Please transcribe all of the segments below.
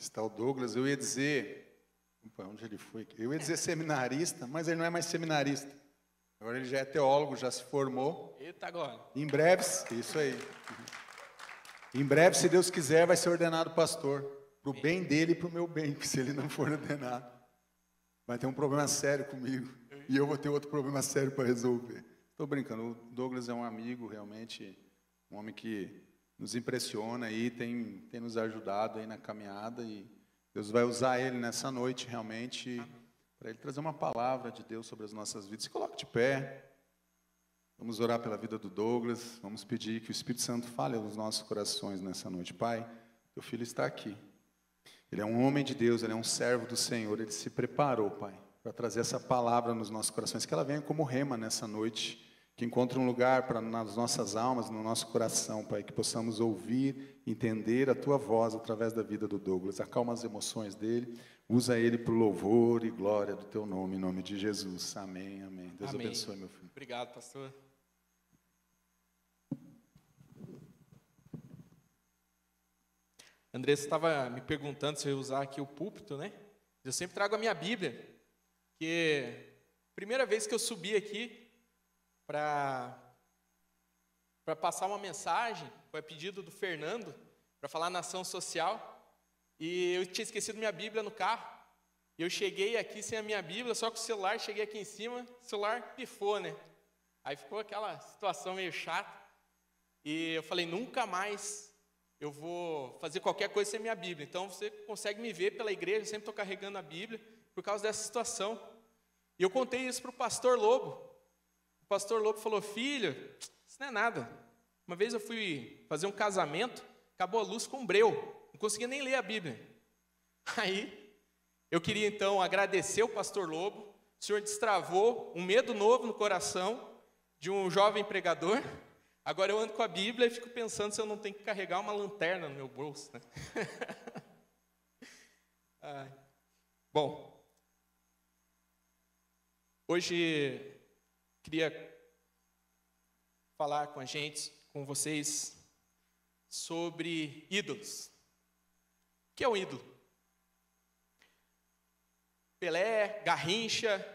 está o Douglas. Eu ia dizer, opa, onde ele foi? Eu ia dizer seminarista, mas ele não é mais seminarista. Agora ele já é teólogo, já se formou. Eita, agora. Em breve, isso aí. Em breve, se Deus quiser, vai ser ordenado pastor. Para o bem dele e para o meu bem, porque se ele não for ordenado, vai ter um problema sério comigo. E eu vou ter outro problema sério para resolver. Estou brincando, o Douglas é um amigo, realmente, um homem que nos impressiona e tem nos ajudado aí na caminhada. E Deus vai usar ele nessa noite, realmente, para ele trazer uma palavra de Deus sobre as nossas vidas. Se coloque de pé. Vamos orar pela vida do Douglas. Vamos pedir que o Espírito Santo fale aos nossos corações nessa noite. Pai, teu filho está aqui. Ele é um homem de Deus, ele é um servo do Senhor. Ele se preparou, Pai, para trazer essa palavra nos nossos corações. Que ela venha como rema nessa noite. Que encontre um lugar nas nossas almas, no nosso coração, Pai. Que possamos ouvir, entender a tua voz através da vida do Douglas. Acalma as emoções dele. Usa ele para o louvor e glória do teu nome, em nome de Jesus. Amém, amém. Deus Amém. abençoe, meu filho. Obrigado, pastor. Andressa estava me perguntando se eu ia usar aqui o púlpito, né? Eu sempre trago a minha Bíblia, que primeira vez que eu subi aqui para passar uma mensagem, foi a pedido do Fernando, para falar na ação social, e eu tinha esquecido minha Bíblia no carro, e eu cheguei aqui sem a minha Bíblia, só com o celular, cheguei aqui em cima, o celular pifou, né? Aí ficou aquela situação meio chata, e eu falei, nunca mais eu vou fazer qualquer coisa sem minha Bíblia. Então, você consegue me ver pela igreja, eu sempre estou carregando a Bíblia, por causa dessa situação. E eu contei isso para o pastor Lobo. O pastor Lobo falou, filho, isso não é nada. Uma vez eu fui fazer um casamento, acabou a luz com um breu, não conseguia nem ler a Bíblia. Aí, eu queria então agradecer o pastor Lobo, o senhor destravou um medo novo no coração de um jovem pregador. Agora eu ando com a Bíblia e fico pensando se eu não tenho que carregar uma lanterna no meu bolso, né? Bom, hoje queria falar com vocês, sobre ídolos. O que é um ídolo? Pelé, Garrincha,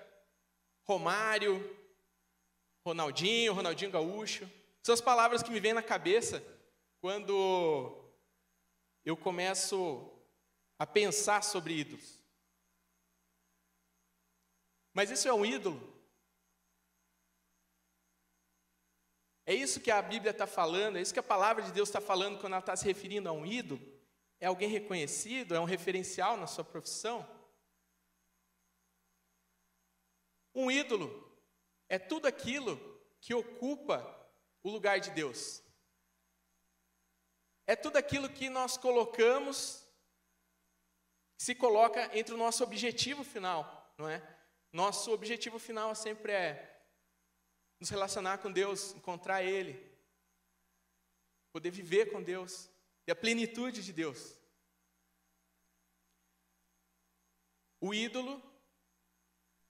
Romário, Ronaldinho Gaúcho. São as palavras que me vêm na cabeça quando eu começo a pensar sobre ídolos. Mas isso é um ídolo? É isso que a Bíblia está falando? É isso que a palavra de Deus está falando quando ela está se referindo a um ídolo? É alguém reconhecido? É um referencial na sua profissão? Um ídolo é tudo aquilo que ocupa o lugar de Deus. É tudo aquilo que nós colocamos, se coloca entre o nosso objetivo final, não é? Nosso objetivo final sempre é nos relacionar com Deus, encontrar Ele, poder viver com Deus, e a plenitude de Deus. O ídolo,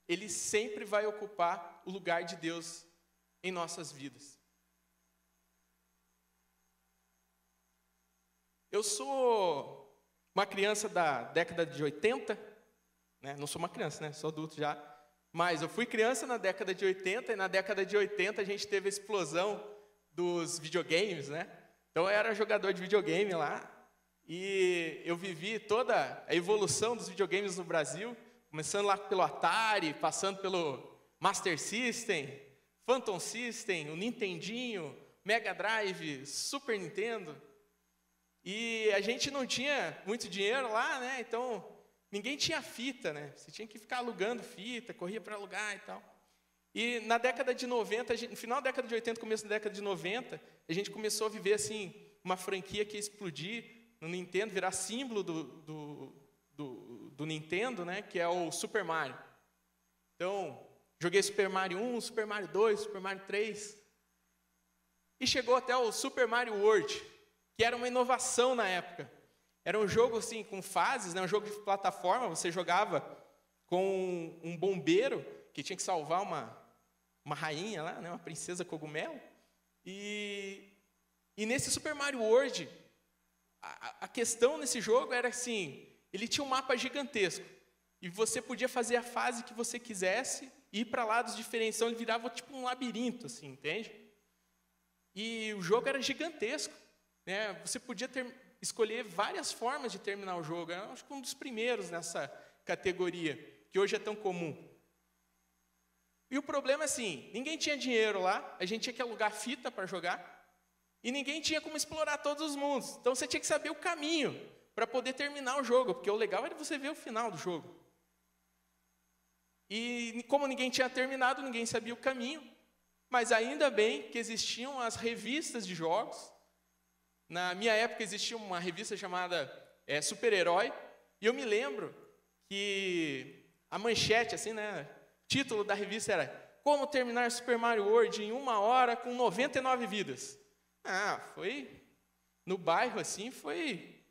ele sempre vai ocupar o lugar de Deus em nossas vidas. Eu sou uma criança da década de 80, né? Não sou uma criança, né? Sou adulto já. Mas eu fui criança na década de 80, e na década de 80 a gente teve a explosão dos videogames, né? Então eu era jogador de videogame lá, e eu vivi toda a evolução dos videogames no Brasil, começando lá pelo Atari, passando pelo Master System, Phantom System, o Nintendinho, Mega Drive, Super Nintendo. E a gente não tinha muito dinheiro lá, né? Então, ninguém tinha fita, né? Você tinha que ficar alugando fita, corria para alugar e tal. E na década de 90, no final da década de 80, começo da década de 90, a gente começou a viver assim, uma franquia que ia explodir no Nintendo, virar símbolo do Nintendo, né? Que é o Super Mario. Então, joguei Super Mario 1, Super Mario 2, Super Mario 3. E chegou até o Super Mario World, que era uma inovação na época. Era um jogo assim, com fases, né? Um jogo de plataforma, você jogava com um bombeiro que tinha que salvar uma rainha lá, né? Uma princesa cogumelo. E nesse Super Mario World, a questão nesse jogo era assim, ele tinha um mapa gigantesco. E você podia fazer a fase que você quisesse e ir para lados diferentes. Então, ele virava tipo um labirinto, assim, entende? E o jogo era gigantesco, né? Você podia escolher várias formas de terminar o jogo. Eu acho que um dos primeiros nessa categoria, que hoje é tão comum. E o problema é assim, ninguém tinha dinheiro lá, a gente tinha que alugar fita para jogar, e ninguém tinha como explorar todos os mundos. Então você tinha que saber o caminho para poder terminar o jogo, porque o legal era você ver o final do jogo. E como ninguém tinha terminado, ninguém sabia o caminho, mas ainda bem que existiam as revistas de jogos. Na minha época existia uma revista chamada Super-Herói, e eu me lembro que a manchete, assim, né, o título da revista era Como terminar Super Mario World em 1 hora com 99 vidas. Foi no bairro, assim, foi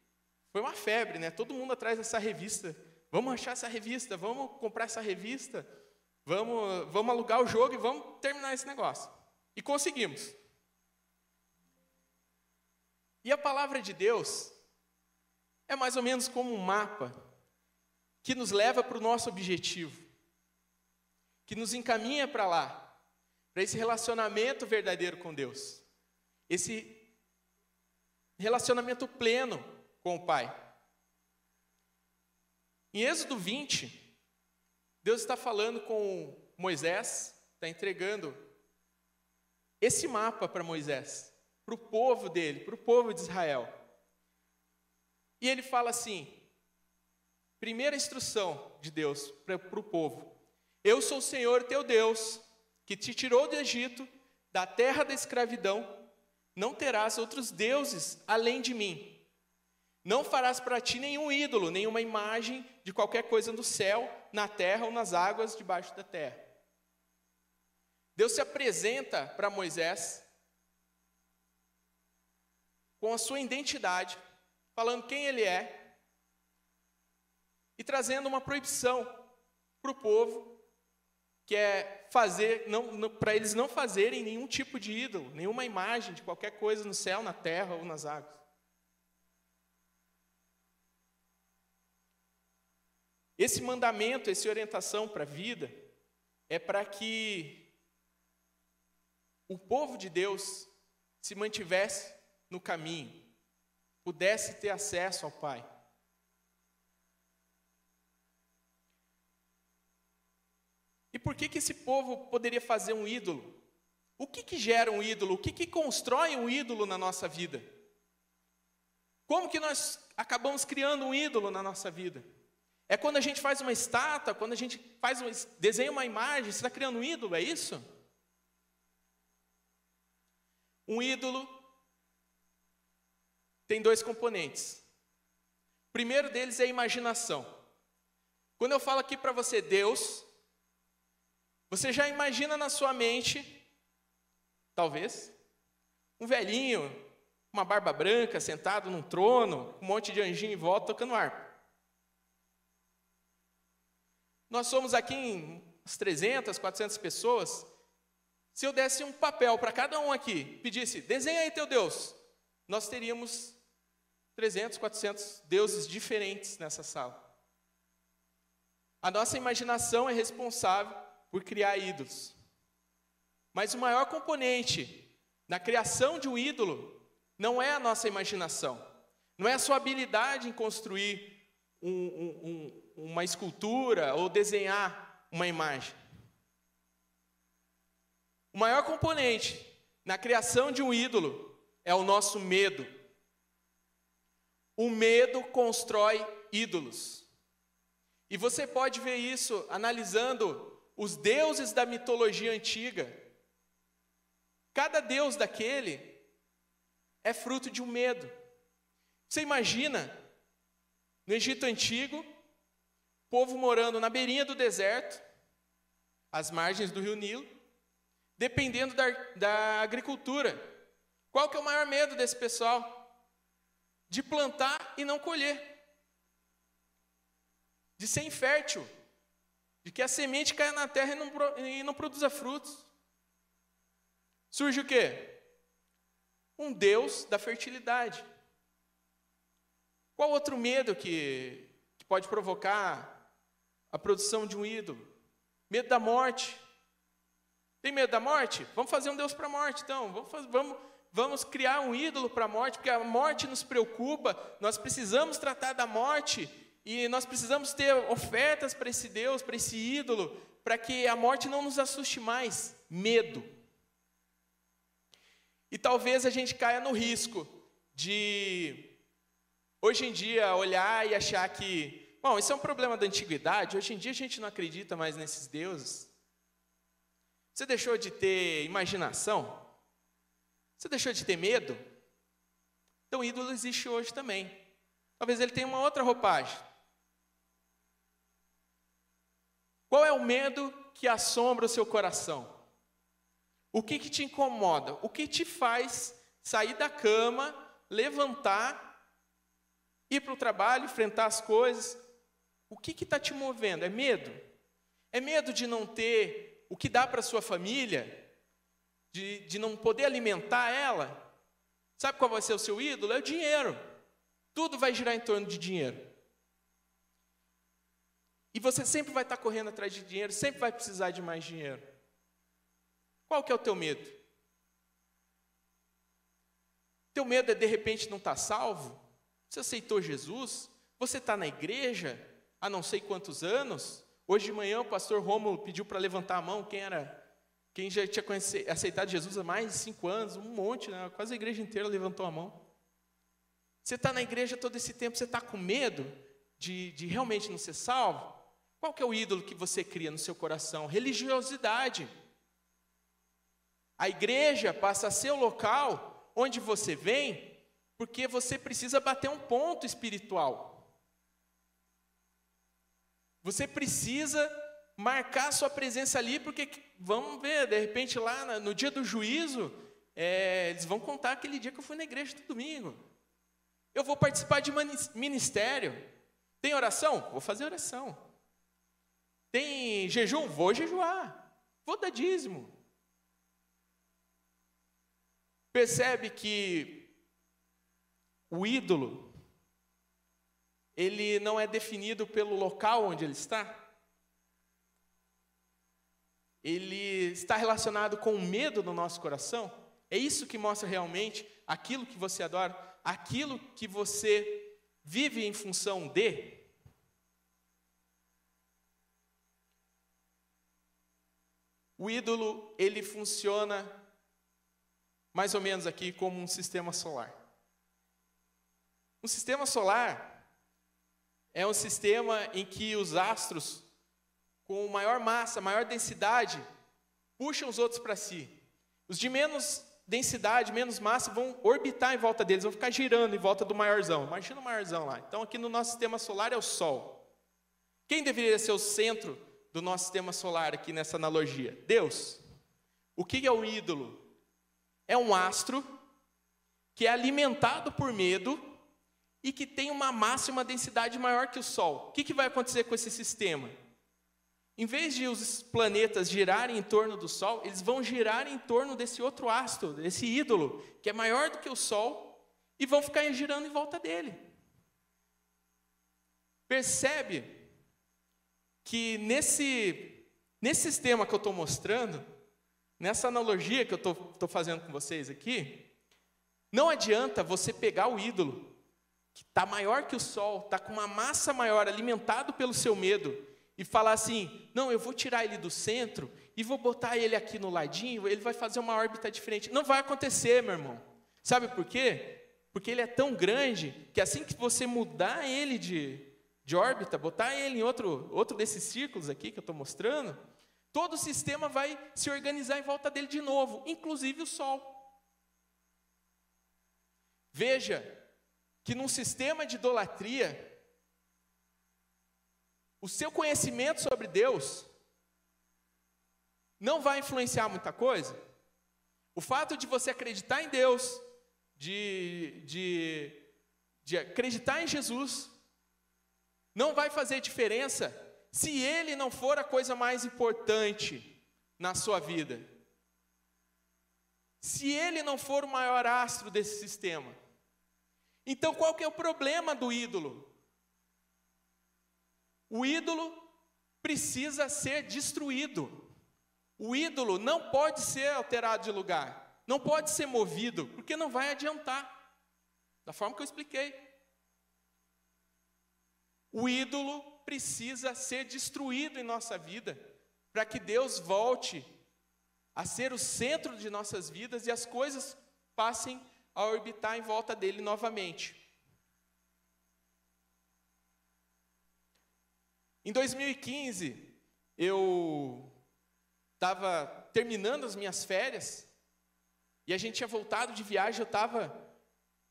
uma febre, né? Todo mundo atrás dessa revista. Vamos achar essa revista, vamos comprar essa revista, vamos alugar o jogo e vamos terminar esse negócio. E conseguimos. E a palavra de Deus é mais ou menos como um mapa que nos leva para o nosso objetivo, que nos encaminha para lá, para esse relacionamento verdadeiro com Deus, esse relacionamento pleno com o Pai. Em Êxodo 20, Deus está falando com Moisés, está entregando esse mapa para Moisés, para o povo dele, para o povo de Israel. E ele fala assim, primeira instrução de Deus para o povo: eu sou o Senhor teu Deus, que te tirou do Egito, da terra da escravidão. Não terás outros deuses além de mim. Não farás para ti nenhum ídolo, nenhuma imagem de qualquer coisa no céu, na terra ou nas águas debaixo da terra. Deus se apresenta para Moisés com a sua identidade, falando quem ele é, e trazendo uma proibição para o povo, que é para eles não fazerem nenhum tipo de ídolo, nenhuma imagem de qualquer coisa no céu, na terra ou nas águas. Esse mandamento, essa orientação para a vida, é para que o povo de Deus se mantivesse no caminho, pudesse ter acesso ao Pai. E por que esse povo poderia fazer um ídolo? O que gera um ídolo? O que constrói um ídolo na nossa vida? Como que nós acabamos criando um ídolo na nossa vida? É quando a gente faz uma estátua, quando a gente desenha uma imagem, você está criando um ídolo, é isso? Um ídolo tem 2 componentes. O primeiro deles é a imaginação. Quando eu falo aqui para você Deus, você já imagina na sua mente, talvez, um velhinho, uma barba branca, sentado num trono, um monte de anjinho em volta, tocando harpa. Nós somos aqui umas 300, 400 pessoas. Se eu desse um papel para cada um aqui, pedisse, desenha aí teu Deus, nós teríamos 300, 400 deuses diferentes nessa sala. A nossa imaginação é responsável por criar ídolos. Mas o maior componente na criação de um ídolo não é a nossa imaginação, não é a sua habilidade em construir uma escultura ou desenhar uma imagem. O maior componente na criação de um ídolo é o nosso medo. O medo constrói ídolos. E você pode ver isso analisando os deuses da mitologia antiga. Cada deus daquele é fruto de um medo. Você imagina, no Egito Antigo, povo morando na beirinha do deserto, às margens do rio Nilo, dependendo da agricultura. Qual que é o maior medo desse pessoal? De plantar e não colher. De ser infértil. De que a semente caia na terra e não produza frutos. Surge o quê? Um Deus da fertilidade. Qual outro medo que pode provocar a produção de um ídolo. Medo da morte. Tem medo da morte? Vamos fazer um Deus para a morte, então. Vamos criar um ídolo para a morte, porque a morte nos preocupa. Nós precisamos tratar da morte e nós precisamos ter ofertas para esse Deus, para esse ídolo, para que a morte não nos assuste mais. Medo. E talvez a gente caia no risco de, hoje em dia, olhar e achar que, bom, isso é um problema da antiguidade, hoje em dia a gente não acredita mais nesses deuses. Você deixou de ter imaginação? Você deixou de ter medo? Então o ídolo existe hoje também. Talvez ele tenha uma outra roupagem. Qual é o medo que assombra o seu coração? O que te incomoda? O que te faz sair da cama, levantar, ir para o trabalho, enfrentar as coisas? O que está te movendo? É medo? É medo de não ter o que dá para a sua família? De não poder alimentar ela? Sabe qual vai ser o seu ídolo? É o dinheiro. Tudo vai girar em torno de dinheiro. E você sempre vai estar correndo atrás de dinheiro, sempre vai precisar de mais dinheiro. Qual que é o teu medo? Teu medo é de repente não estar salvo? Você aceitou Jesus? Você está na igreja há não sei quantos anos? Hoje de manhã o pastor Rômulo pediu para levantar a mão quem já tinha aceitado Jesus há mais de 5 anos, um monte, né? Quase a igreja inteira levantou a mão. Você está na igreja todo esse tempo, você está com medo de realmente não ser salvo? Qual que é o ídolo que você cria no seu coração? Religiosidade. A igreja passa a ser o local onde você vem, porque você precisa bater um ponto espiritual. Você precisa marcar sua presença ali, porque, vamos ver, de repente lá no dia do juízo, eles vão contar aquele dia que eu fui na igreja no domingo. Eu vou participar de ministério. Tem oração? Vou fazer oração. Tem jejum? Vou jejuar. Vou dar dízimo. Percebe que o ídolo, ele não é definido pelo local onde ele está? Ele está relacionado com o medo no nosso coração? É isso que mostra realmente aquilo que você adora, aquilo que você vive em função de? O ídolo, ele funciona mais ou menos aqui como um sistema solar. Um sistema solar é um sistema em que os astros, com maior massa, maior densidade, puxam os outros para si. Os de menos densidade, menos massa, vão orbitar em volta deles, vão ficar girando em volta do maiorzão. Imagina o maiorzão lá. Então, aqui no nosso sistema solar é o Sol. Quem deveria ser o centro do nosso sistema solar aqui nessa analogia? Deus. O que é o ídolo? É um astro que é alimentado por medo e que tem uma massa e uma densidade maior que o Sol. O que vai acontecer com esse sistema? Em vez de os planetas girarem em torno do Sol, eles vão girar em torno desse outro astro, desse ídolo, que é maior do que o Sol, e vão ficar girando em volta dele. Percebe que nesse sistema que eu estou mostrando, nessa analogia que eu estou fazendo com vocês aqui, não adianta você pegar o ídolo, que está maior que o Sol, está com uma massa maior, alimentado pelo seu medo, e falar assim, não, eu vou tirar ele do centro e vou botar ele aqui no ladinho, ele vai fazer uma órbita diferente. Não vai acontecer, meu irmão. Sabe por quê? Porque ele é tão grande que assim que você mudar ele de órbita, botar ele em outro desses círculos aqui que eu estou mostrando, todo o sistema vai se organizar em volta dele de novo, inclusive o Sol. Veja que num sistema de idolatria, o seu conhecimento sobre Deus não vai influenciar muita coisa. O fato de você acreditar em Deus, de acreditar em Jesus, não vai fazer diferença se Ele não for a coisa mais importante na sua vida. Se Ele não for o maior astro desse sistema. Então, qual que é o problema do ídolo? O ídolo precisa ser destruído. O ídolo não pode ser alterado de lugar, não pode ser movido, porque não vai adiantar, da forma que eu expliquei. O ídolo precisa ser destruído em nossa vida, para que Deus volte a ser o centro de nossas vidas e as coisas passem a orbitar em volta dele novamente. Em 2015, eu estava terminando as minhas férias, e a gente tinha voltado de viagem, eu estava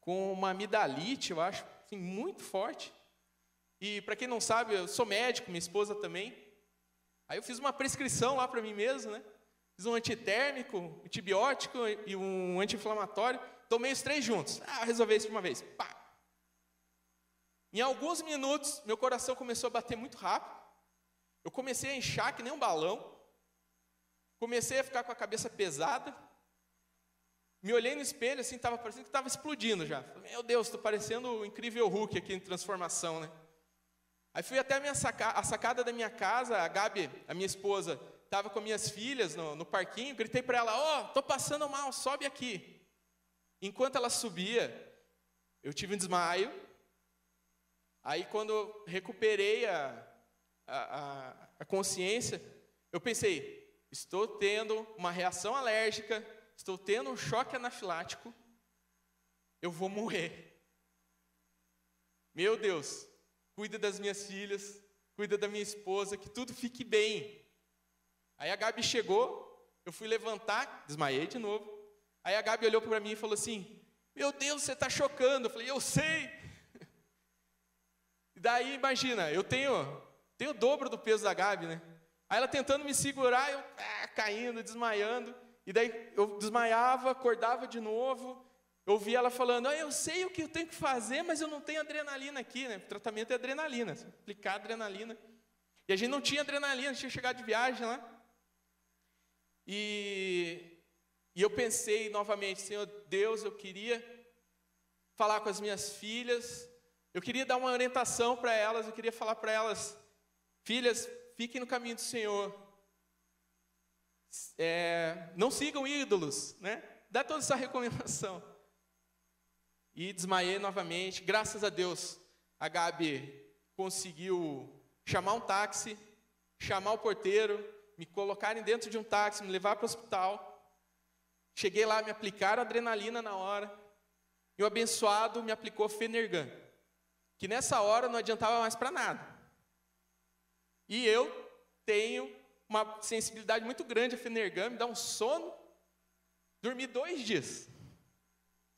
com uma amidalite, eu acho, assim, muito forte. E para quem não sabe, eu sou médico, minha esposa também. Aí eu fiz uma prescrição lá para mim mesmo, né? Fiz um antitérmico, um antibiótico e um anti-inflamatório. Tomei os 3 juntos. Resolvi isso de uma vez. Pá! Em alguns minutos, meu coração começou a bater muito rápido. Eu comecei a inchar que nem um balão. Comecei a ficar com a cabeça pesada. Me olhei no espelho, assim, estava parecendo que estava explodindo já. Falei, meu Deus, estou parecendo o incrível Hulk aqui em transformação, né? Aí fui até a sacada da minha casa, a Gabi, a minha esposa, estava com minhas filhas no parquinho, gritei para ela, estou passando mal, sobe aqui. Enquanto ela subia, eu tive um desmaio. Aí quando eu recuperei a consciência, eu pensei, estou tendo uma reação alérgica, estou tendo um choque anafilático, eu vou morrer. Meu Deus, cuida das minhas filhas, cuida da minha esposa, que tudo fique bem. Aí a Gabi chegou, eu fui levantar, desmaiei de novo. Aí a Gabi olhou para mim e falou assim, meu Deus, você está chocando. Eu falei, eu sei. E daí, imagina, eu tenho o dobro do peso da Gabi, né? Aí ela tentando me segurar, eu caindo, desmaiando. E daí eu desmaiava, acordava de novo. Eu ouvia ela falando, eu sei o que eu tenho que fazer, mas eu não tenho adrenalina aqui, né? O tratamento é adrenalina, aplicar adrenalina. E a gente não tinha adrenalina, a gente tinha chegado de viagem lá. E eu pensei novamente, Senhor Deus, eu queria falar com as minhas filhas, eu queria dar uma orientação para elas, eu queria falar para elas, filhas, fiquem no caminho do Senhor. Não sigam ídolos, né? Dá toda essa recomendação. E desmaiei novamente. Graças a Deus, a Gabi conseguiu chamar um táxi, chamar o porteiro, me colocarem dentro de um táxi, me levar para o hospital. Cheguei lá, me aplicaram adrenalina na hora. E o abençoado me aplicou Fenergan, que nessa hora não adiantava mais para nada. E eu tenho uma sensibilidade muito grande a Fenergan, me dá um sono. Dormi 2 dias.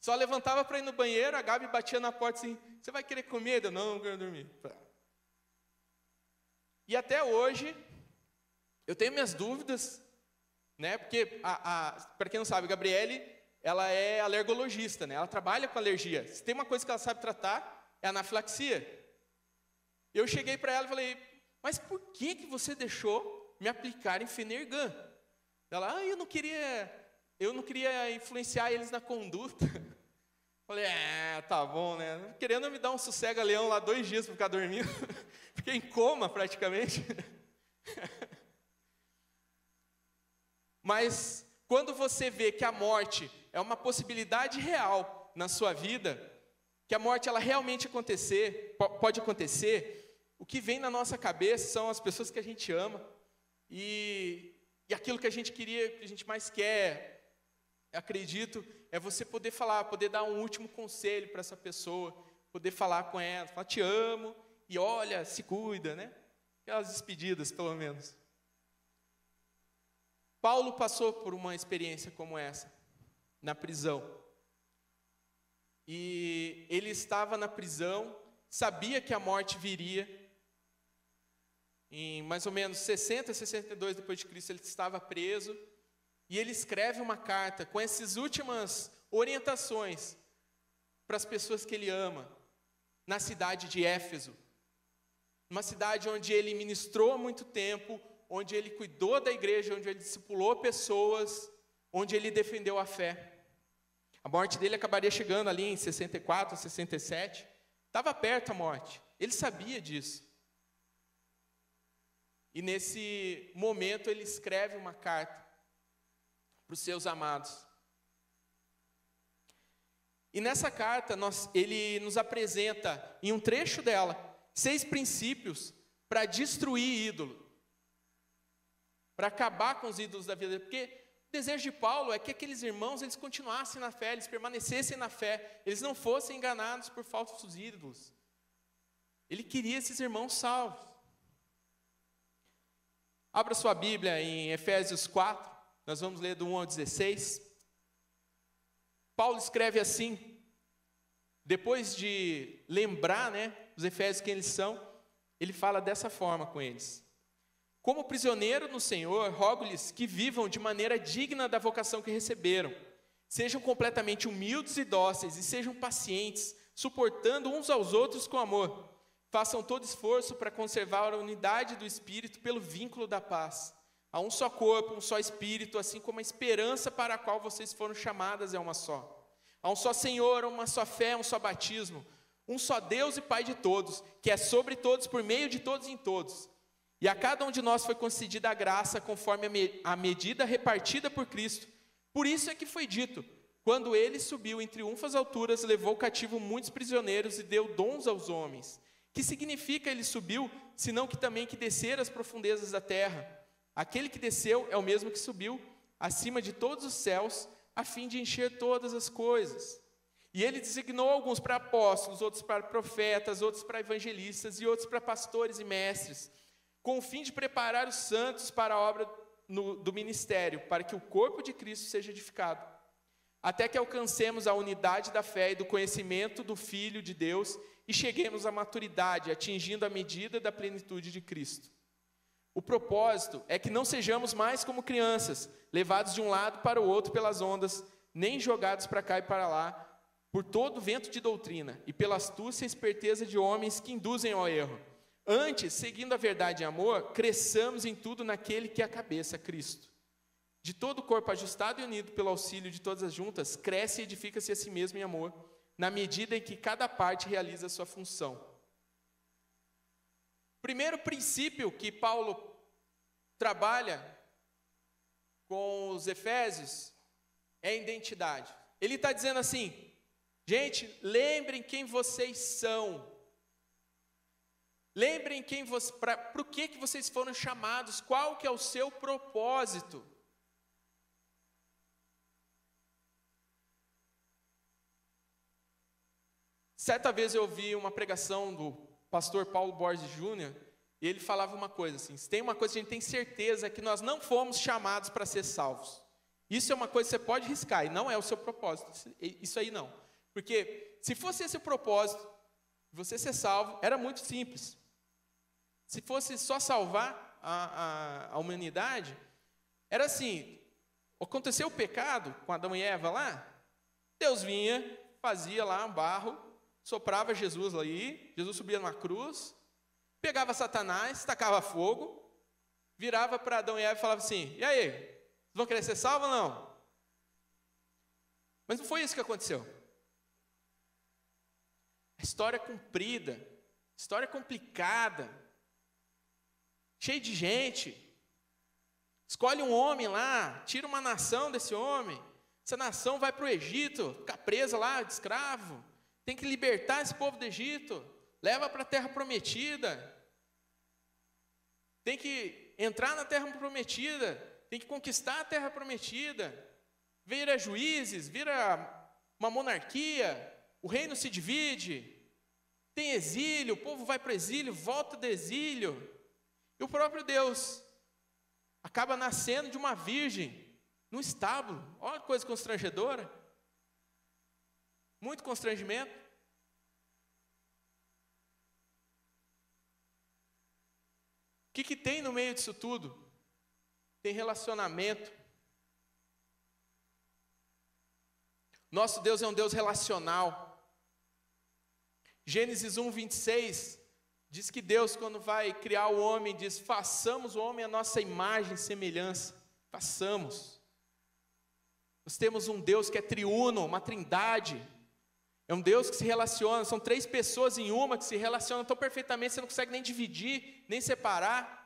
Só levantava para ir no banheiro, a Gabi batia na porta assim, você vai querer comer? Eu não quero dormir. E até hoje, eu tenho minhas dúvidas, né? Porque, para quem não sabe, a Gabriele, ela é alergologista, né? Ela trabalha com alergia. Se tem uma coisa que ela sabe tratar, é a anafilaxia. Eu cheguei para ela e falei, mas por que você deixou me aplicar em Fenergan? Ela, eu não queria influenciar eles na conduta. Falei, tá bom, né? Querendo me dar um sossega-leão lá 2 dias para ficar dormindo. Fiquei em coma praticamente. Mas quando você vê que a morte é uma possibilidade real na sua vida, que a morte ela realmente pode acontecer, o que vem na nossa cabeça são as pessoas que a gente ama e aquilo que a gente queria, que a gente mais quer, acredito, é você poder falar, poder dar um último conselho para essa pessoa, poder falar com ela, falar, te amo, e olha, se cuida, né? Aquelas despedidas, pelo menos. Paulo passou por uma experiência como essa, na prisão. E ele estava na prisão, sabia que a morte viria. Em mais ou menos 60, 62 depois de Cristo, ele estava preso. E ele escreve uma carta com essas últimas orientações para as pessoas que ele ama, na cidade de Éfeso. Uma cidade onde ele ministrou há muito tempo, onde ele cuidou da igreja, onde ele discipulou pessoas, onde ele defendeu a fé. A morte dele acabaria chegando ali em 64, 67. Estava perto a morte. Ele sabia disso. E nesse momento ele escreve uma carta para os seus amados. E nessa carta ele nos apresenta, em um trecho dela, 6 princípios para destruir ídolo, para acabar com os ídolos da vida. Porque o desejo de Paulo é que aqueles irmãos eles continuassem na fé, eles permanecessem na fé, eles não fossem enganados por falsos ídolos. Ele queria esses irmãos salvos. Abra sua Bíblia em Efésios 4, nós vamos ler do 1 ao 16. Paulo escreve assim, depois de lembrar, os Efésios quem eles são, ele fala dessa forma com eles. Como prisioneiro no Senhor, rogo-lhes que vivam de maneira digna da vocação que receberam. Sejam completamente humildes e dóceis e sejam pacientes, suportando uns aos outros com amor. Façam todo esforço para conservar a unidade do Espírito pelo vínculo da paz. Há um só corpo, um só Espírito, assim como a esperança para a qual vocês foram chamadas é uma só. Há um só Senhor, uma só fé, um só batismo. Um só Deus e Pai de todos, que é sobre todos, por meio de todos e em todos. E a cada um de nós foi concedida a graça conforme a medida repartida por Cristo. Por isso é que foi dito, quando ele subiu em triunfo às alturas, levou cativo muitos prisioneiros e deu dons aos homens. Que significa ele subiu, senão que também que descer às profundezas da terra? Aquele que desceu é o mesmo que subiu, acima de todos os céus, a fim de encher todas as coisas. E ele designou alguns para apóstolos, outros para profetas, outros para evangelistas e outros para pastores e mestres, com o fim de preparar os santos para a obra do ministério, para que o corpo de Cristo seja edificado, até que alcancemos a unidade da fé e do conhecimento do Filho de Deus e cheguemos à maturidade, atingindo a medida da plenitude de Cristo. O propósito é que não sejamos mais como crianças, levados de um lado para o outro pelas ondas, nem jogados para cá e para lá, por todo vento de doutrina e pela astúcia e esperteza de homens que induzem ao erro. Antes, seguindo a verdade em amor, cresçamos em tudo naquele que é a cabeça, Cristo. De todo o corpo ajustado e unido pelo auxílio de todas as juntas, cresce e edifica-se a si mesmo em amor, na medida em que cada parte realiza a sua função. Primeiro princípio que Paulo trabalha com os Efésios é a identidade. Ele está dizendo assim, gente, lembrem quem vocês são. Lembrem para o que vocês foram chamados, qual que é o seu propósito. Certa vez eu ouvi uma pregação do pastor Paulo Borges Júnior, e ele falava uma coisa assim, se tem uma coisa que a gente tem certeza é que nós não fomos chamados para ser salvos. Isso é uma coisa que você pode riscar, e não é o seu propósito, isso aí não. Porque se fosse esse o propósito, você ser salvo, era muito simples. Se fosse só salvar a humanidade, era assim, aconteceu o pecado com Adão e Eva lá, Deus vinha, fazia lá um barro, soprava Jesus ali, Jesus subia numa cruz, pegava Satanás, tacava fogo, virava para Adão e Eva e falava assim, e aí, vocês vão querer ser salvos ou não? Mas não foi isso que aconteceu. A história é comprida, história complicada, cheia de gente. Escolhe um homem lá, tira uma nação desse homem, essa nação vai para o Egito, fica presa lá de escravo, tem que libertar esse povo do Egito, leva para a terra prometida, tem que entrar na terra prometida, tem que conquistar a terra prometida, vira juízes, vira uma monarquia, o reino se divide, tem exílio, o povo vai para o exílio, volta do exílio, e o próprio Deus acaba nascendo de uma virgem, num estábulo. Olha que coisa constrangedora, muito constrangimento. O que tem no meio disso tudo? Tem relacionamento. Nosso Deus é um Deus relacional. Gênesis 1:26 diz que Deus, quando vai criar o homem, diz, façamos o homem a nossa imagem e semelhança. Façamos. Nós temos um Deus que é triuno, uma trindade. É um Deus que se relaciona, são 3 pessoas em uma que se relacionam tão perfeitamente, você não consegue nem dividir, nem separar.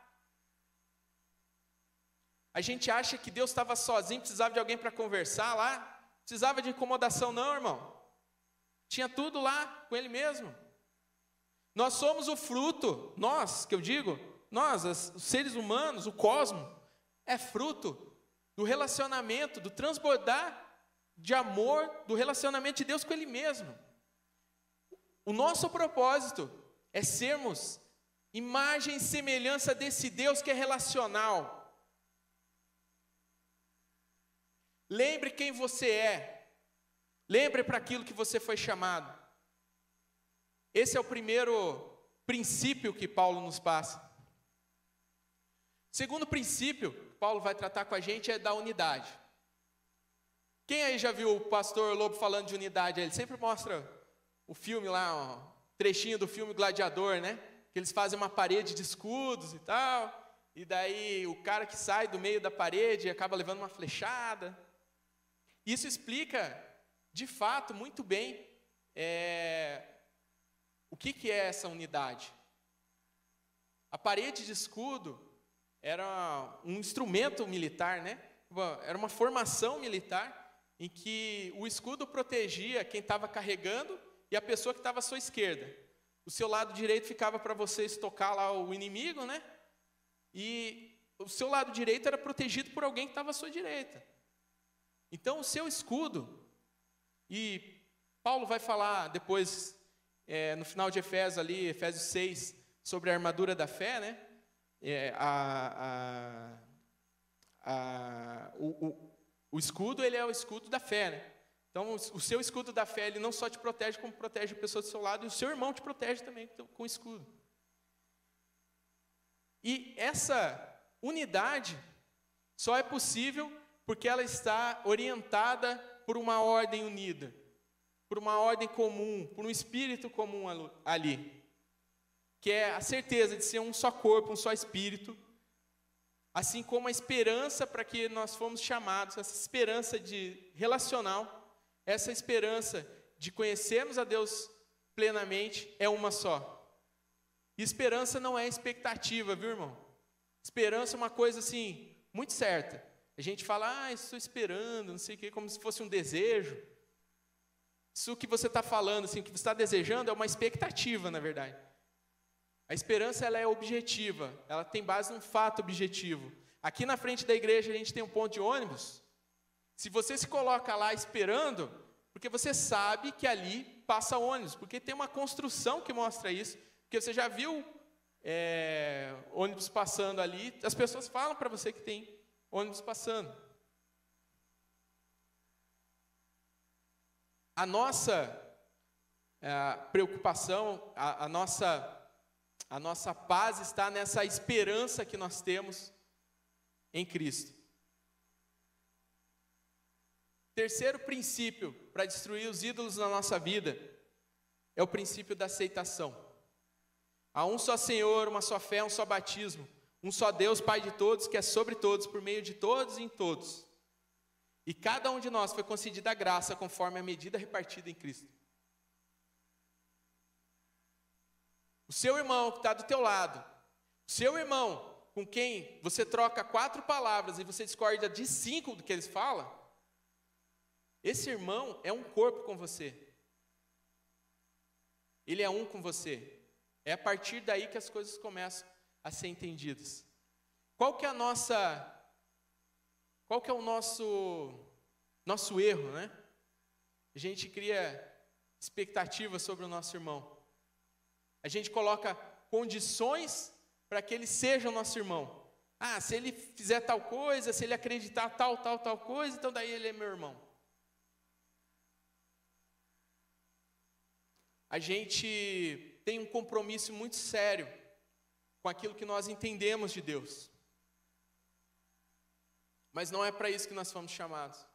A gente acha que Deus estava sozinho, precisava de alguém para conversar lá. Precisava de incomodação não, irmão. Tinha tudo lá com Ele mesmo. Nós somos o fruto, nós, que eu digo, nós, os seres humanos, o cosmos, é fruto do relacionamento, do transbordar de amor, do relacionamento de Deus com Ele mesmo. O nosso propósito é sermos imagem e semelhança desse Deus que é relacional. Lembre quem você é. Lembre para aquilo que você foi chamado. Esse é o primeiro princípio que Paulo nos passa. O segundo princípio que Paulo vai tratar com a gente é da unidade. Quem aí já viu o pastor Lobo falando de unidade? Ele sempre mostra o filme lá, um trechinho do filme Gladiador, né? Que eles fazem uma parede de escudos e tal. E daí o cara que sai do meio da parede acaba levando uma flechada. Isso explica, de fato, muito bem o que é essa unidade. A parede de escudo era um instrumento militar, né? Era uma formação militar em que o escudo protegia quem estava carregando e a pessoa que estava à sua esquerda. O seu lado direito ficava para você estocar lá o inimigo, né? E o seu lado direito era protegido por alguém que estava à sua direita. Então, o seu escudo, e Paulo vai falar depois, no final de Efésios ali, Efésios 6, sobre a armadura da fé, né? O escudo, ele é o escudo da fé, né? Então, o seu escudo da fé, ele não só te protege, como protege a pessoa do seu lado, e o seu irmão te protege também com o escudo. E essa unidade só é possível porque ela está orientada por uma ordem unida, por uma ordem comum, por um espírito comum ali, que é a certeza de ser um só corpo, um só espírito, assim como a esperança para que nós fomos chamados, essa esperança de relacional, essa esperança de conhecermos a Deus plenamente é uma só. E esperança não é expectativa, viu, irmão? Esperança é uma coisa assim, muito certa. A gente fala, estou esperando, não sei o quê, como se fosse um desejo. Isso que você está falando, assim, o que você está desejando é uma expectativa, na verdade. A esperança, ela é objetiva, ela tem base num fato objetivo. Aqui na frente da igreja a gente tem um ponto de ônibus. Se você se coloca lá esperando, porque você sabe que ali passa ônibus, porque tem uma construção que mostra isso, porque você já viu ônibus passando ali, as pessoas falam para você que tem ônibus passando. A nossa preocupação, a nossa paz está nessa esperança que nós temos em Cristo. Terceiro princípio para destruir os ídolos na nossa vida é o princípio da aceitação. Há um só Senhor, uma só fé, um só batismo, um só Deus, Pai de todos, que é sobre todos, por meio de todos e em todos. E cada um de nós foi concedida a graça conforme a medida repartida em Cristo. O seu irmão que está do teu lado, o seu irmão com quem você troca 4 palavras e você discorda de 5 do que eles falam, esse irmão é um corpo com você. Ele é um com você. É a partir daí que as coisas começam a ser entendidas. Qual que é o nosso erro, né? A gente cria expectativas sobre o nosso irmão. A gente coloca condições para que ele seja o nosso irmão. Se ele fizer tal coisa, se ele acreditar tal coisa, então daí ele é meu irmão. A gente tem um compromisso muito sério com aquilo que nós entendemos de Deus. Mas não é para isso que nós fomos chamados.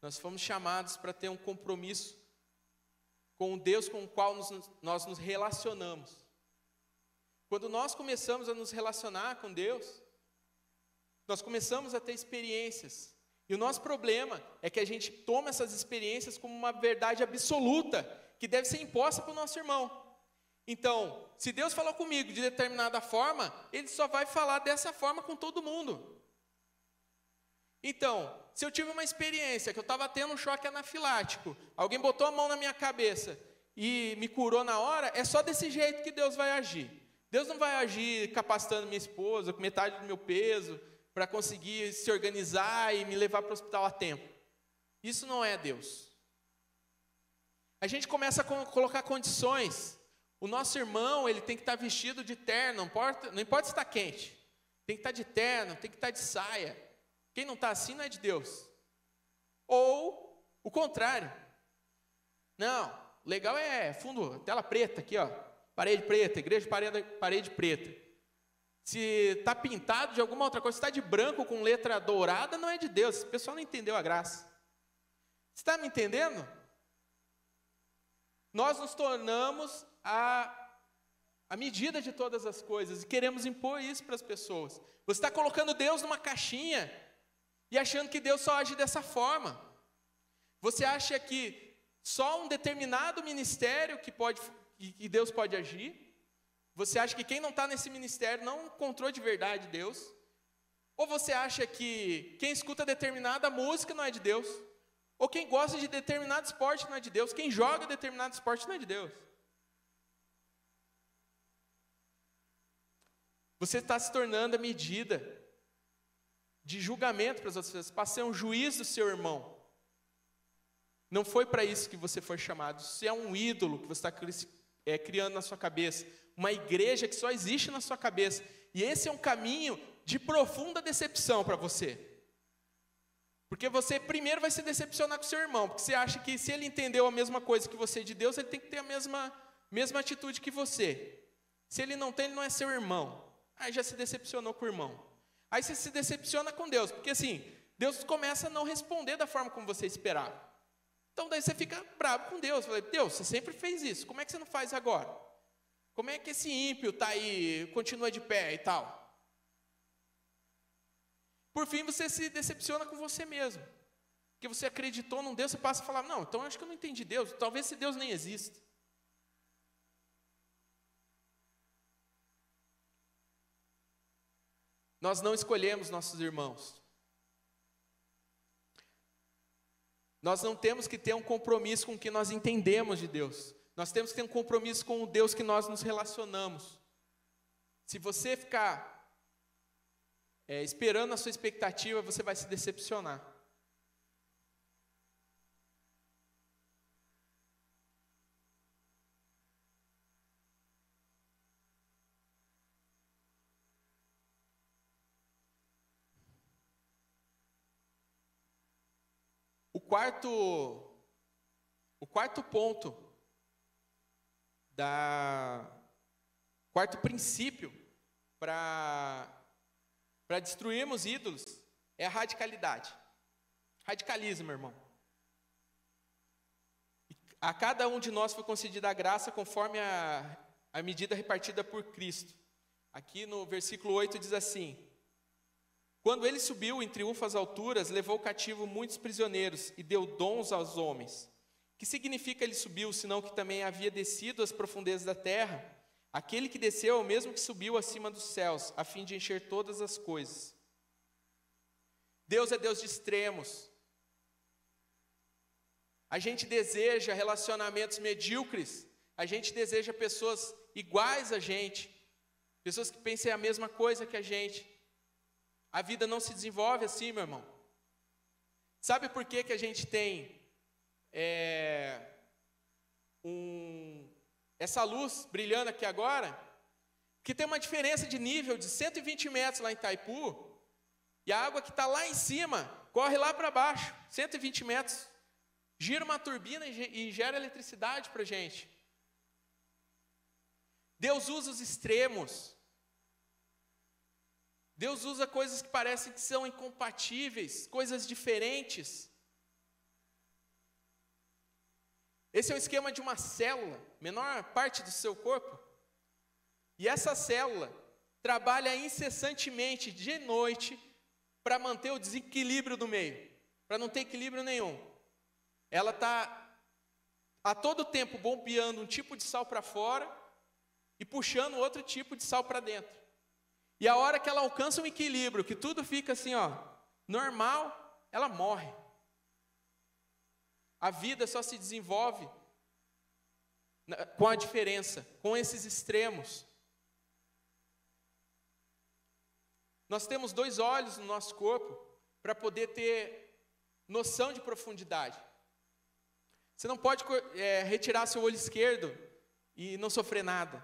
Nós fomos chamados para ter um compromisso com o Deus com o qual nós nos relacionamos. Quando nós começamos a nos relacionar com Deus, nós começamos a ter experiências. E o nosso problema é que a gente toma essas experiências como uma verdade absoluta, que deve ser imposta para o nosso irmão. Então, se Deus falou comigo de determinada forma, Ele só vai falar dessa forma com todo mundo. Então, se eu tive uma experiência que eu estava tendo um choque anafilático, alguém botou a mão na minha cabeça e me curou na hora, é só desse jeito que Deus vai agir. Deus não vai agir capacitando minha esposa com metade do meu peso para conseguir se organizar e me levar para o hospital a tempo. Isso não é Deus. A gente começa a colocar condições. O nosso irmão, ele tem que estar vestido de terno, não importa se está quente. Tem que estar de terno, tem que estar de saia. Quem não está assim não é de Deus. Ou o contrário. Não, legal é fundo, tela preta aqui, ó, parede preta, igreja parede preta. Se está pintado de alguma outra coisa, se está de branco com letra dourada, não é de Deus. O pessoal não entendeu a graça. Você está me entendendo? Nós nos tornamos a medida de todas as coisas e queremos impor isso para as pessoas. Você está colocando Deus numa caixinha e achando que Deus só age dessa forma. Você acha que só um determinado ministério que Deus pode agir? Você acha que quem não está nesse ministério não encontrou de verdade Deus? Ou você acha que quem escuta determinada música não é de Deus? Ou quem gosta de determinado esporte não é de Deus? Quem joga determinado esporte não é de Deus? Você está se tornando a medida de julgamento para as outras pessoas, para ser um juiz do seu irmão. Não foi para isso que você foi chamado. Isso é um ídolo que você está criando na sua cabeça. Uma igreja que só existe na sua cabeça. E esse é um caminho de profunda decepção para você. Porque você primeiro vai se decepcionar com o seu irmão. Porque você acha que se ele entendeu a mesma coisa que você de Deus, ele tem que ter a mesma atitude que você. Se ele não tem, ele não é seu irmão. Aí já se decepcionou com o irmão. Aí você se decepciona com Deus. Porque assim, Deus começa a não responder da forma como você esperava. Então daí você fica bravo com Deus. Fala, Deus, você sempre fez isso. Como é que você não faz agora? Como é que esse ímpio está aí, continua de pé e tal? Por fim, você se decepciona com você mesmo. Porque você acreditou num Deus, você passa a falar, não, então acho que eu não entendi Deus. Talvez esse Deus nem exista. Nós não escolhemos nossos irmãos. Nós não temos que ter um compromisso com o que nós entendemos de Deus. Nós temos que ter um compromisso com o Deus que nós nos relacionamos. Se você ficar esperando a sua expectativa, você vai se decepcionar. O quarto ponto quarto princípio para destruirmos ídolos é a radicalidade. Radicalismo, irmão. A cada um de nós foi concedida a graça conforme a medida repartida por Cristo. Aqui no versículo 8 diz assim: quando ele subiu em triunfo às alturas, levou cativo muitos prisioneiros e deu dons aos homens. Que significa ele subiu, senão que também havia descido às profundezas da terra? Aquele que desceu é o mesmo que subiu acima dos céus, a fim de encher todas as coisas. Deus é Deus de extremos. A gente deseja relacionamentos medíocres. A gente deseja pessoas iguais a gente. Pessoas que pensem a mesma coisa que a gente. A vida não se desenvolve assim, meu irmão. Sabe por que a gente tem essa luz brilhando aqui agora? Porque tem uma diferença de nível de 120 metros lá em Itaipu, e a água que está lá em cima corre lá para baixo, 120 metros, gira uma turbina e gera eletricidade para a gente. Deus usa os extremos. Deus usa coisas que parecem que são incompatíveis, coisas diferentes. Esse é o esquema de uma célula, menor parte do seu corpo. E essa célula trabalha incessantemente, de noite, para manter o desequilíbrio do meio, para não ter equilíbrio nenhum. Ela está a todo tempo bombeando um tipo de sal para fora e puxando outro tipo de sal para dentro. E a hora que ela alcança um equilíbrio, que tudo fica assim, ó, normal, ela morre. A vida só se desenvolve com a diferença, com esses extremos. Nós temos 2 olhos no nosso corpo para poder ter noção de profundidade. Você não pode retirar seu olho esquerdo e não sofrer nada.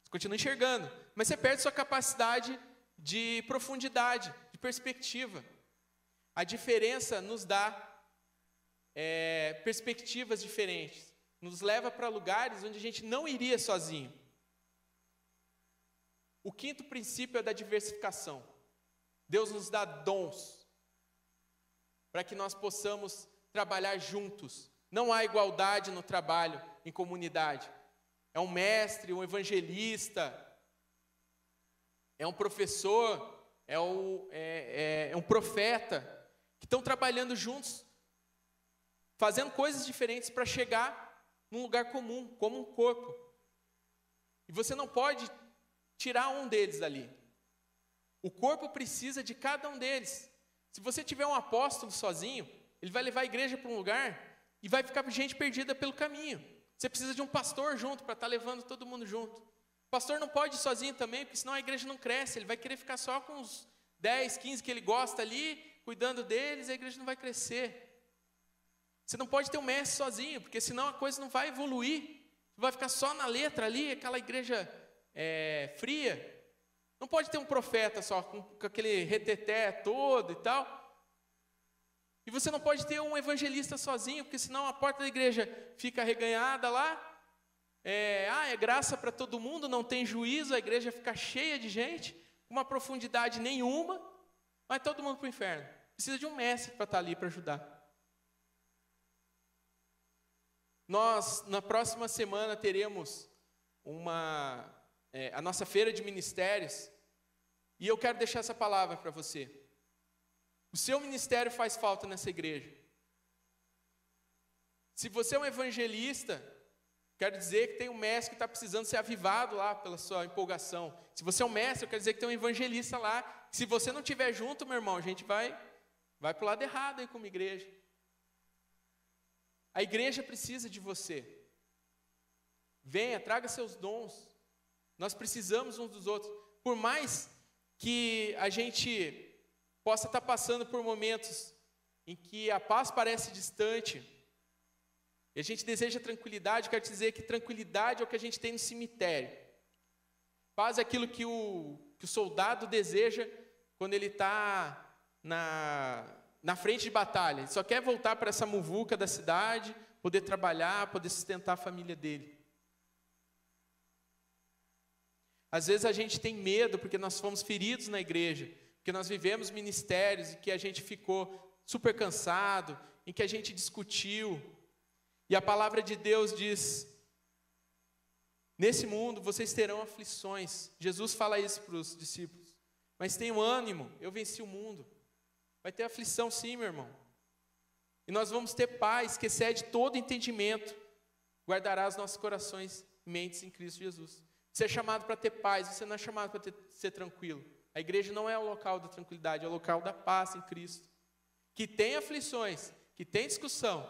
Você continua enxergando, mas você perde sua capacidade de profundidade, de perspectiva. A diferença nos dá perspectivas diferentes, nos leva para lugares onde a gente não iria sozinho. O 5º princípio é da diversificação. Deus nos dá dons para que nós possamos trabalhar juntos. Não há igualdade no trabalho em comunidade. É um mestre, um evangelista, é um professor, é um profeta, que estão trabalhando juntos, fazendo coisas diferentes para chegar num lugar comum, como um corpo. E você não pode tirar um deles dali. O corpo precisa de cada um deles. Se você tiver um apóstolo sozinho, ele vai levar a igreja para um lugar e vai ficar gente perdida pelo caminho. Você precisa de um pastor junto para estar levando todo mundo junto. O pastor não pode ir sozinho também, porque senão a igreja não cresce. Ele vai querer ficar só com os 10, 15 que ele gosta ali, cuidando deles, a igreja não vai crescer. Você não pode ter um mestre sozinho, porque senão a coisa não vai evoluir. Vai ficar só na letra ali, aquela igreja fria. Não pode ter um profeta só, com aquele reteté todo e tal. E você não pode ter um evangelista sozinho, porque senão a porta da igreja fica arreganhada lá. É graça para todo mundo, não tem juízo, a igreja fica cheia de gente, com uma profundidade nenhuma, vai todo mundo para o inferno. Precisa de um mestre para estar ali para ajudar. Nós, na próxima semana, teremos a nossa feira de ministérios, e eu quero deixar essa palavra para você. O seu ministério faz falta nessa igreja. Se você é um evangelista, quero dizer que tem um mestre que está precisando ser avivado lá pela sua empolgação. Se você é um mestre, eu quero dizer que tem um evangelista lá. Se você não estiver junto, meu irmão, a gente vai para o lado errado aí como igreja. A igreja precisa de você. Venha, traga seus dons. Nós precisamos uns dos outros. Por mais que a gente possa estar passando por momentos em que a paz parece distante, e a gente deseja tranquilidade, quero dizer que tranquilidade é o que a gente tem no cemitério. Paz é aquilo que o soldado deseja quando ele está na frente de batalha. Ele só quer voltar para essa muvuca da cidade, poder trabalhar, poder sustentar a família dele. Às vezes a gente tem medo porque nós fomos feridos na igreja, porque nós vivemos ministérios em que a gente ficou super cansado, em que a gente discutiu. E a palavra de Deus diz: nesse mundo vocês terão aflições. Jesus fala isso para os discípulos. Mas tenham ânimo, eu venci o mundo. Vai ter aflição sim, meu irmão. E nós vamos ter paz que excede todo entendimento. Guardará os nossos corações e mentes em Cristo Jesus. Você é chamado para ter paz, você não é chamado para ser tranquilo. A igreja não é o local da tranquilidade, é o local da paz em Cristo. Que tem aflições, que tem discussão,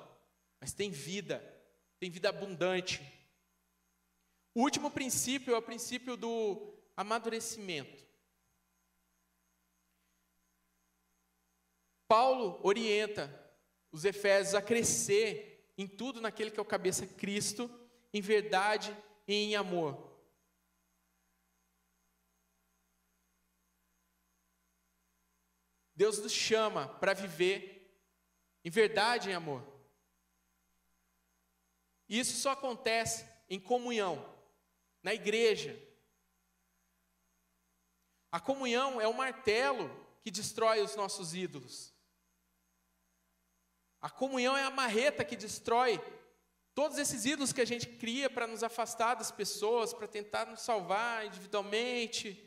mas tem vida abundante. O último princípio é o princípio do amadurecimento. Paulo orienta os efésios a crescer em tudo naquele que é o cabeça Cristo, em verdade e em amor. Deus nos chama para viver em verdade e em amor. E isso só acontece em comunhão, na igreja. A comunhão é o martelo que destrói os nossos ídolos. A comunhão é a marreta que destrói todos esses ídolos que a gente cria para nos afastar das pessoas, para tentar nos salvar individualmente.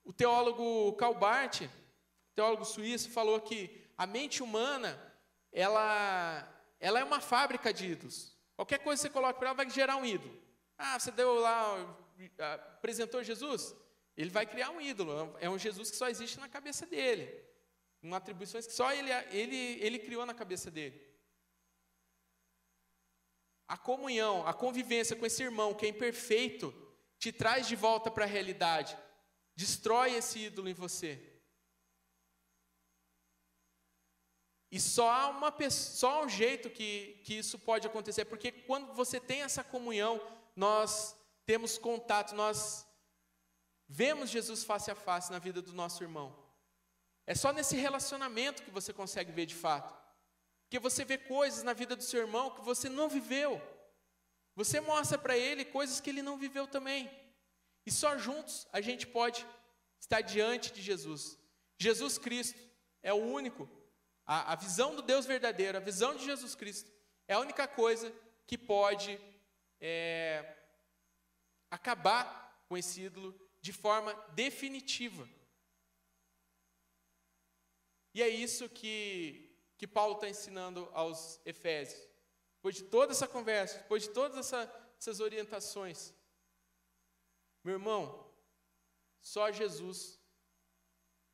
O teólogo Karl Barth, teólogo suíço, falou que a mente humana, ela é uma fábrica de ídolos. Qualquer coisa que você coloca para ela vai gerar um ídolo. Você deu lá, apresentou Jesus, Ele vai criar um ídolo, é um Jesus que só existe na cabeça dele, com atribuições que só ele criou na cabeça dele. A comunhão, a convivência com esse irmão que é imperfeito, te traz de volta para a realidade, destrói esse ídolo em você. E só há um jeito que isso pode acontecer, porque quando você tem essa comunhão, nós temos contato, nós vemos Jesus face a face na vida do nosso irmão. É só nesse relacionamento que você consegue ver de fato. Porque você vê coisas na vida do seu irmão que você não viveu. Você mostra para ele coisas que ele não viveu também. E só juntos a gente pode estar diante de Jesus. Jesus Cristo é o único. A visão do Deus verdadeiro, a visão de Jesus Cristo, é a única coisa que pode acabar com esse ídolo de forma definitiva. E é isso que Paulo está ensinando aos Efésios. Depois de toda essa conversa, depois de todas essas orientações, meu irmão, só Jesus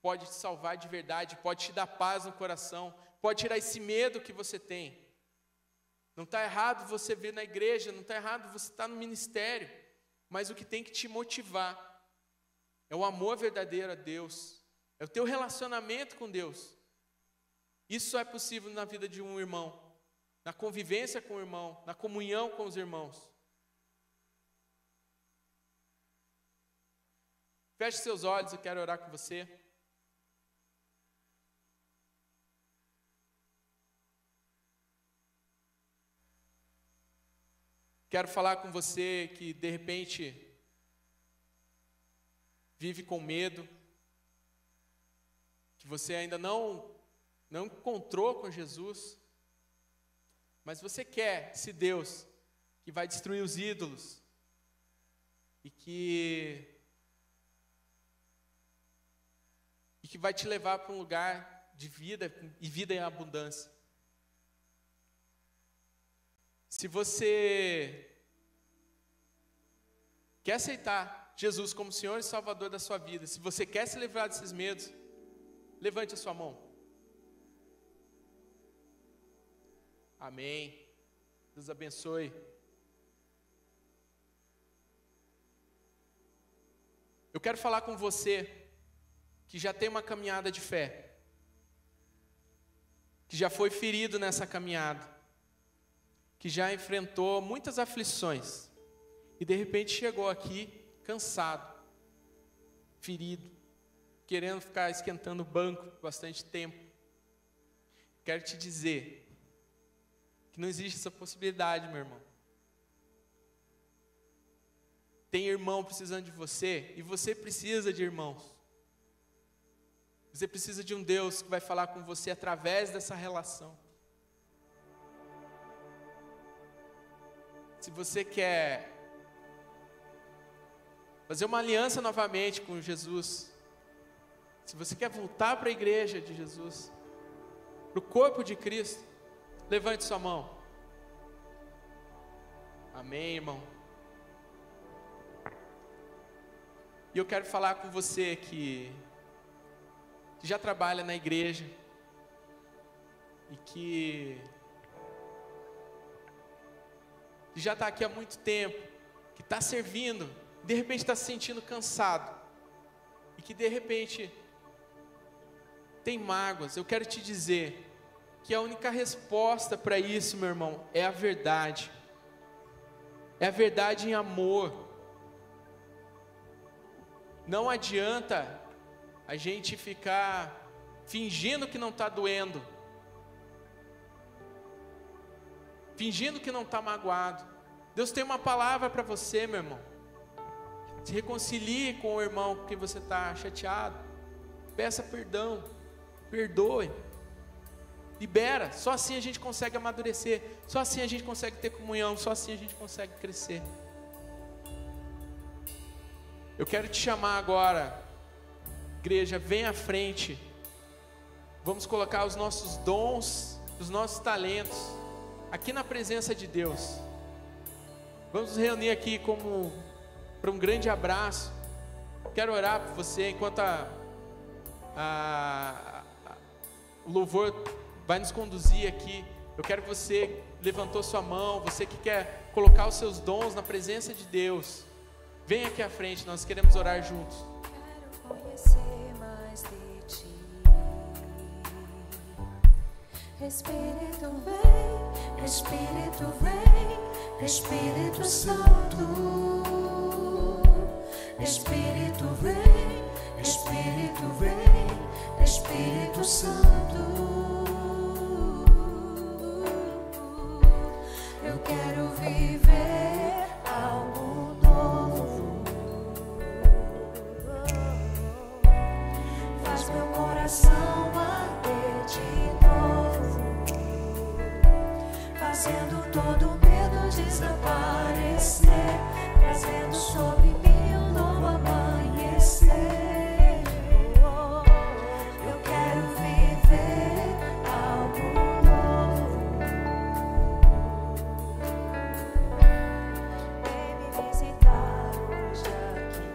pode te salvar de verdade, pode te dar paz no coração, pode tirar esse medo que você tem. Não está errado você vir na igreja, não está errado você estar no ministério, mas o que tem que te motivar é o amor verdadeiro a Deus, é o teu relacionamento com Deus. Isso só é possível na vida de um irmão, na convivência com o irmão, na comunhão com os irmãos. Feche seus olhos, eu quero orar com você. Quero falar com você que de repente vive com medo, que você ainda não encontrou com Jesus, mas você quer esse Deus que vai destruir os ídolos e que vai te levar para um lugar de vida e vida em abundância. Se você quer aceitar Jesus como Senhor e Salvador da sua vida, se você quer se livrar desses medos, levante a sua mão. Amém. Deus abençoe. Eu quero falar com você que já tem uma caminhada de fé, que já foi ferido nessa caminhada, que já enfrentou muitas aflições e de repente chegou aqui cansado, ferido, querendo ficar esquentando o banco bastante tempo. Quero te dizer que não existe essa possibilidade, meu irmão. Tem irmão precisando de você e você precisa de irmãos. Você precisa de um Deus que vai falar com você através dessa relação. Se você quer fazer uma aliança novamente com Jesus, se você quer voltar para a igreja de Jesus, para o corpo de Cristo, levante sua mão. Amém, irmão. E eu quero falar com você que já trabalha na igreja e que já está aqui há muito tempo, que está servindo, de repente está se sentindo cansado e que de repente tem mágoas. Eu quero te dizer que a única resposta para isso, meu irmão, é a verdade. É a verdade em amor. Não adianta a gente ficar fingindo que não está doendo, fingindo que não está magoado. Deus tem uma palavra para você, meu irmão. Se reconcilie com o irmão com quem você está chateado. Peça perdão, perdoe, libera. Só assim a gente consegue amadurecer, só assim a gente consegue ter comunhão, só assim a gente consegue crescer. Eu quero te chamar agora, igreja, vem à frente. Vamos colocar os nossos dons, os nossos talentos aqui na presença de Deus. Vamos nos reunir aqui como para um grande abraço. quero orar por você enquanto o louvor vai nos conduzir aqui. Eu quero que você levantou sua mão, você que quer colocar os seus dons na presença de Deus, vem aqui à frente, nós queremos orar juntos. Quero conhecer mais de ti. Espírito vem, Espírito vem, Espírito Santo. Espírito vem, Espírito vem, Espírito Santo. Eu quero viver algo novo. Faz meu coração arder de novo, fazendo todo medo desaparecer, trazendo sobre mim um novo amanhecer. Eu quero viver algo novo. Vem me visitar hoje aqui.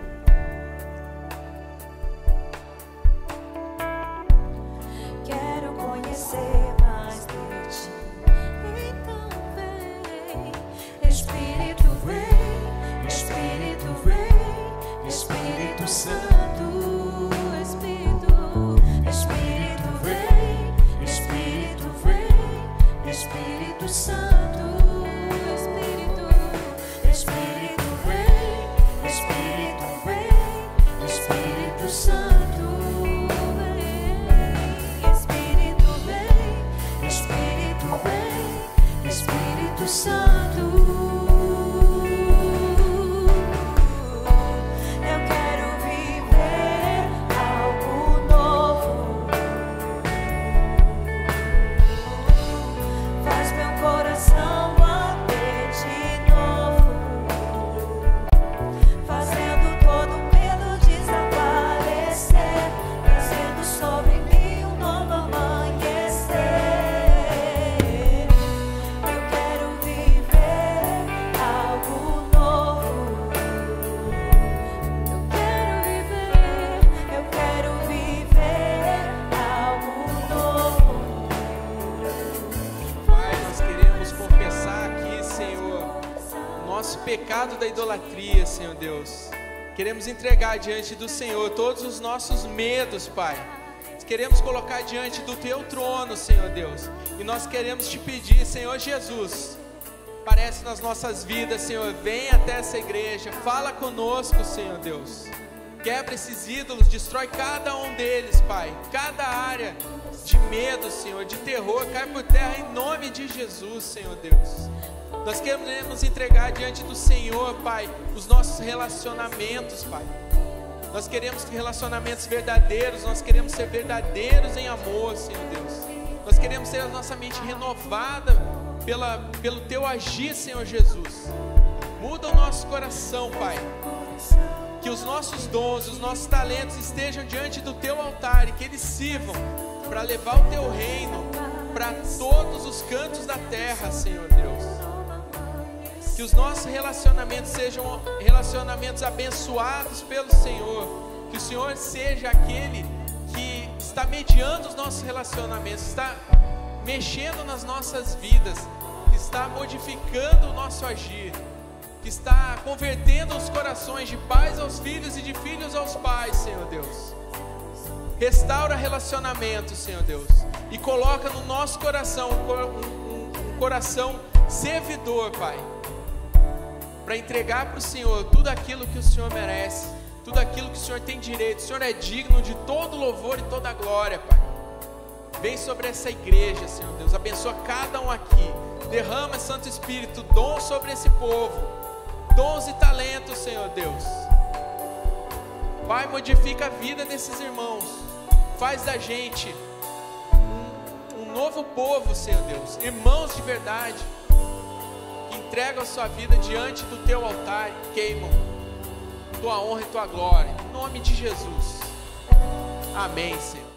Quero conhecer mais de ti. Então vem, Espírito vem, Espírito vem, Espírito Santo. Espírito vem, Espírito vem, Espírito Santo. Espírito vem, Espírito vem, Espírito Santo. Espírito vem, Espírito vem, Espírito Santo. Eu quero viver algo novo. Faz meu coração bater de novo, fazendo todo medo desaparecer, trazendo sobre mim um novo amanhecer. Eu quero viver algo novo. Eu quero viver algo novo. Pai, nós queremos confessar aqui, Senhor, o nosso pecado da idolatria, Senhor Deus. Queremos entregar diante do Senhor todos os nossos medos, Pai. Queremos colocar diante do Teu trono, Senhor Deus. E nós queremos Te pedir, Senhor Jesus, aparece nas nossas vidas, Senhor. Vem até essa igreja, fala conosco, Senhor Deus. Quebra esses ídolos, destrói cada um deles, Pai. Cada área de medo, Senhor, de terror, cai por terra em nome de Jesus, Senhor Deus. Nós queremos entregar diante do Senhor, Pai, os nossos relacionamentos, Pai. Nós queremos relacionamentos verdadeiros, nós queremos ser verdadeiros em amor, Senhor Deus. Nós queremos ter a nossa mente renovada pelo Teu agir, Senhor Jesus. Muda o nosso coração, Pai. Que os nossos dons, os nossos talentos estejam diante do Teu altar e que eles sirvam para levar o Teu reino para todos os cantos da terra, Senhor Deus. Que os nossos relacionamentos sejam relacionamentos abençoados pelo Senhor. Que o Senhor seja aquele que está mediando os nossos relacionamentos, está mexendo nas nossas vidas, que está modificando o nosso agir, que está convertendo os corações de pais aos filhos e de filhos aos pais, Senhor Deus. Restaura relacionamentos, Senhor Deus, e coloca no nosso coração um coração servidor, Pai, para entregar para o Senhor tudo aquilo que o Senhor merece, tudo aquilo que o Senhor tem direito. O Senhor é digno de todo louvor e toda glória, Pai. Vem sobre essa igreja, Senhor Deus, abençoa cada um aqui, derrama, Santo Espírito, dom sobre esse povo, dons e talentos, Senhor Deus. Pai, modifica a vida desses irmãos, faz da gente um novo povo, Senhor Deus, irmãos de verdade, que entregam a sua vida diante do Teu altar e queimam Tua honra e Tua glória, em nome de Jesus. Amém, Senhor.